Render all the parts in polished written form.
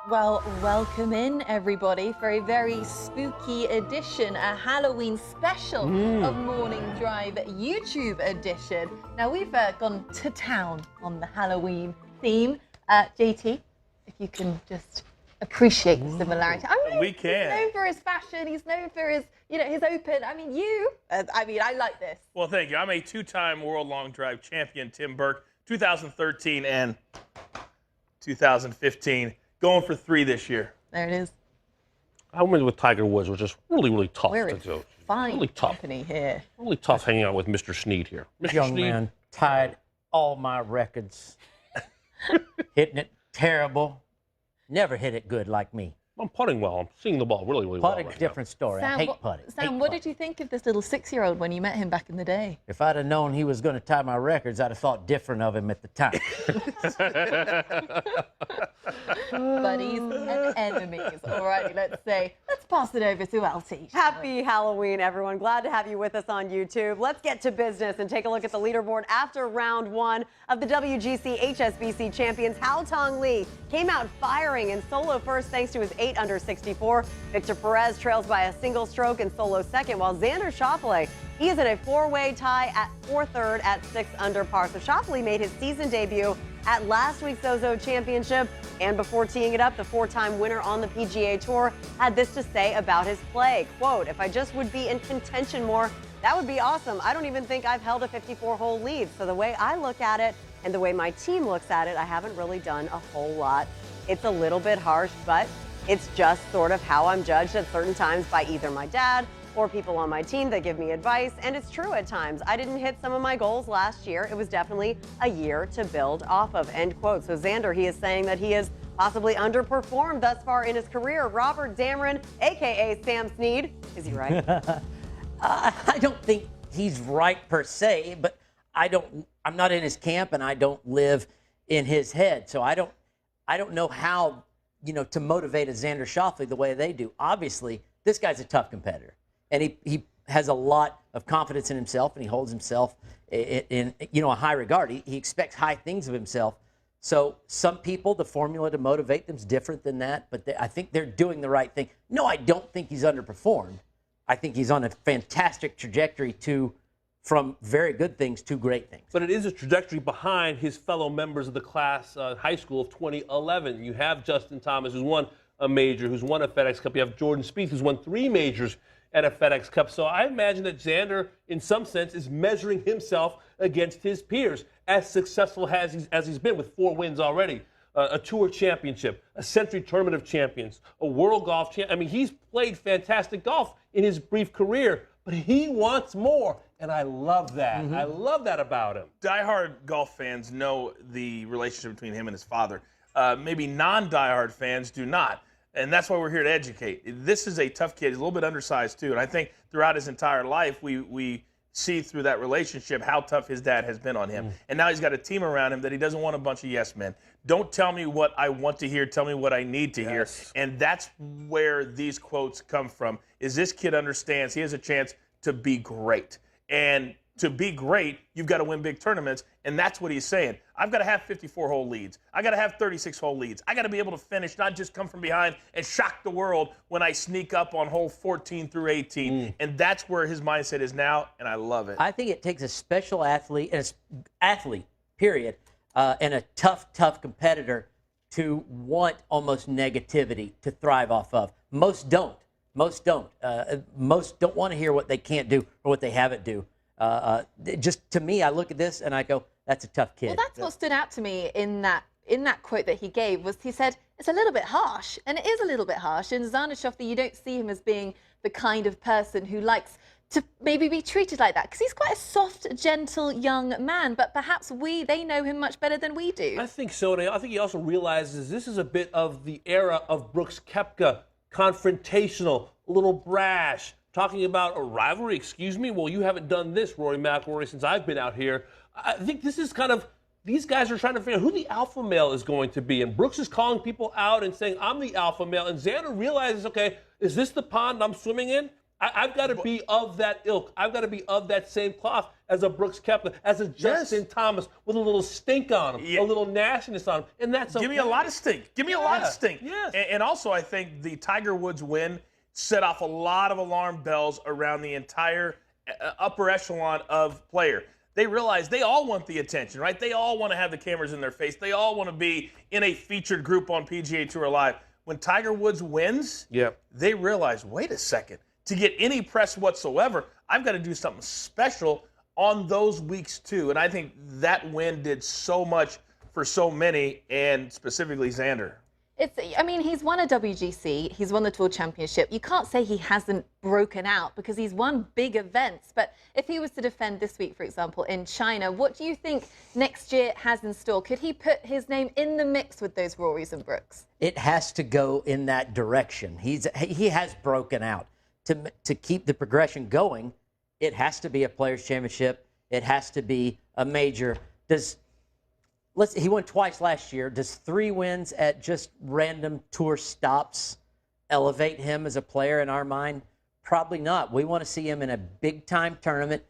Well, welcome in, everybody, for a very spooky edition, a Halloween special of Morning Drive YouTube edition. Now, we've gone to town on the Halloween theme. JT, if you can just appreciate the similarity. I mean, we can. He's known for his fashion. He's known for his, his open. I mean, I like this. Well, thank you. I'm a two-time World Long Drive champion, Tim Burke, 2013 and 2015. Going for 3 this year. There it is. I went with Tiger Woods, which is really, really tough We're to in do. fine Really tough. company here. Really tough hanging out with Mr. Snead here. Mr. Young Snead, man tied all my records. Hitting it terrible. Never hit it good like me. I'm putting well. I'm seeing the ball really, really well. Putting, Right different story. I hate putting. Sam, what did you think of this little 6-year-old when you met him back in the day? If I'd have known he was going to tie my records, I'd have thought different of him at the time. Buddies and enemies. All right, let's pass it over to LT. Happy Halloween, everyone. Glad to have you with us on YouTube. Let's get to business and take a look at the leaderboard after round 1 of the WGC-HSBC Champions. Hao Tong Lee came out firing in solo first thanks to his 8 under 64. Victor Perez trails by a single stroke in solo second, while Xander Schauffele, he is in a 4-way tie at 4th at 6 under par. So Schauffele made his season debut at last week's Zozo Championship, and before teeing it up, the 4-time winner on the PGA Tour had this to say about his play. Quote, "If I just would be in contention more, that would be awesome. I don't even think I've held a 54-hole lead. So the way I look at it and the way my team looks at it, I haven't really done a whole lot. It's a little bit harsh, but it's just sort of how I'm judged at certain times by either my dad or people on my team that give me advice, and it's true at times. I didn't hit some of my goals last year. It was definitely a year to build off of," end quote. So Xander, he is saying that he has possibly underperformed thus far in his career. Robert Dameron, a.k.a. Sam Snead, is he right? I don't think he's right per se, but I'm not in his camp and I don't live in his head. So I don't know how, to motivate a Xander Schauffele the way they do. Obviously, this guy's a tough competitor. And he has a lot of confidence in himself, and he holds himself in a high regard. He expects high things of himself. So some people, the formula to motivate them is different than that, but I think they're doing the right thing. No, I don't think he's underperformed. I think he's on a fantastic trajectory from very good things to great things. But it is a trajectory behind his fellow members of the class high school of 2011. You have Justin Thomas, who's won a major, who's won a FedEx Cup. You have Jordan Spieth, who's won 3 majors at a FedEx Cup. So I imagine that Xander, in some sense, is measuring himself against his peers, as successful as he's been with 4 wins already. A Tour Championship, a Century Tournament of Champions, a World Golf Champion. I mean, he's played fantastic golf in his brief career, but he wants more, and I love that. I love that about him. Diehard golf fans know the relationship between him and his father. Maybe non-diehard fans do not. And that's why we're here to educate. This is a tough kid. He's a little bit undersized, too. And I think throughout his entire life, we see through that relationship how tough his dad has been on him. And now he's got a team around him that he doesn't want a bunch of yes men. Don't tell me what I want to hear. Tell me what I need to hear. And that's where these quotes come from, is this kid understands he has a chance to be great. And to be great, you've got to win big tournaments, and that's what he's saying. I've got to have 54-hole leads. I got to have 36-hole leads. I got to be able to finish, not just come from behind and shock the world when I sneak up on hole 14 through 18. And that's where his mindset is now, and I love it. I think it takes a special athlete, period, and a tough competitor to want almost negativity to thrive off of. Most don't. Most don't want to hear what they can't do or what they haven't do. Just to me, I look at this and I go, that's a tough kid. Well, that's what stood out to me in that quote that he gave, was he said, it's a little bit harsh, and it is a little bit harsh. And Xander Schauffele, you don't see him as being the kind of person who likes to maybe be treated like that, because he's quite a soft, gentle young man, but perhaps they know him much better than we do. I think so, and I think he also realizes this is a bit of the era of Brooks Koepka, confrontational, a little brash, talking about a rivalry, excuse me? Well, you haven't done this, Rory McIlroy, since I've been out here. I think this is kind of, these guys are trying to figure out who the alpha male is going to be. And Brooks is calling people out and saying, I'm the alpha male. And Xander realizes, okay, is this the pond I'm swimming in? I've got to be of that ilk. I've got to be of that same cloth as a Brooks Koepka, as a Justin Thomas, with a little stink on him, a little nastiness on him, and that's okay. Give me a lot of stink. Give me a lot of stink. Yes. And also, I think the Tiger Woods win set off a lot of alarm bells around the entire upper echelon of player. They realize they all want the attention, right? They all want to have the cameras in their face. They all want to be in a featured group on PGA Tour Live. When Tiger Woods wins, they realize, wait a second, to get any press whatsoever, I've got to do something special on those weeks too. And I think that win did so much for so many, and specifically Xander. I mean, he's won a WGC, he's won the Tour Championship. You can't say he hasn't broken out because he's won big events. But if he was to defend this week, for example, in China, what do you think next year has in store? Could he put his name in the mix with those Rorys and Brooks? It has to go in that direction. He has broken out. To keep the progression going, it has to be a Players' Championship. It has to be a major. He won twice last year. Does 3 wins at just random tour stops elevate him as a player in our mind? Probably not. We want to see him in a big-time tournament,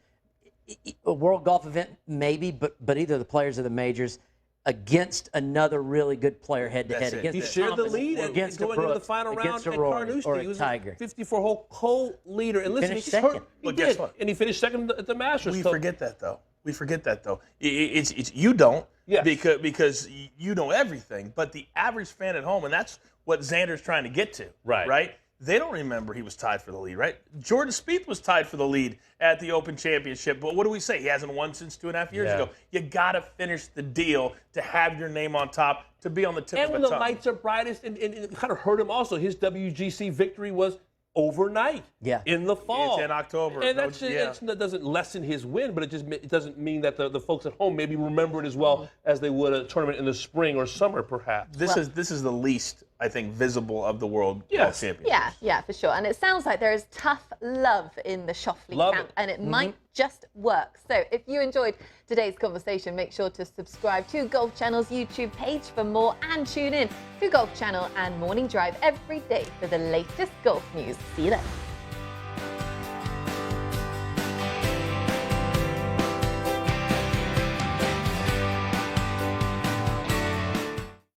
a world golf event maybe, but either the Players or the majors, against another really good player head-to-head. He shared the lead against going into the final round at Carnoustie. He was Tiger. a 54-hole co-leader. And listen, Finished he's second. hurt. Well, He guess did. what? And he finished second at the Masters. We forget that, though. It's you don't, because you know everything. But the average fan at home, and that's what Xander's trying to get to, right? They don't remember he was tied for the lead, right? Jordan Spieth was tied for the lead at the Open Championship, but what do we say? He hasn't won since 2.5 years ago. You got to finish the deal to have your name on top, to be on the tip of And the when tongue. the lights are brightest, and it kind of hurt him also. His WGC victory was overnight in the fall. It's in October. And that doesn't lessen his win, but it doesn't mean that the folks at home maybe remember it as well as they would a tournament in the spring or summer, perhaps. This is the least, I think, visible of the World Golf Championships. Yeah, for sure. And it sounds like there is tough love in the Schauffele camp, and it might just work. So if you enjoyed today's conversation, make sure to subscribe to Golf Channel's YouTube page for more, and tune in to Golf Channel and Morning Drive every day for the latest golf news. See you then.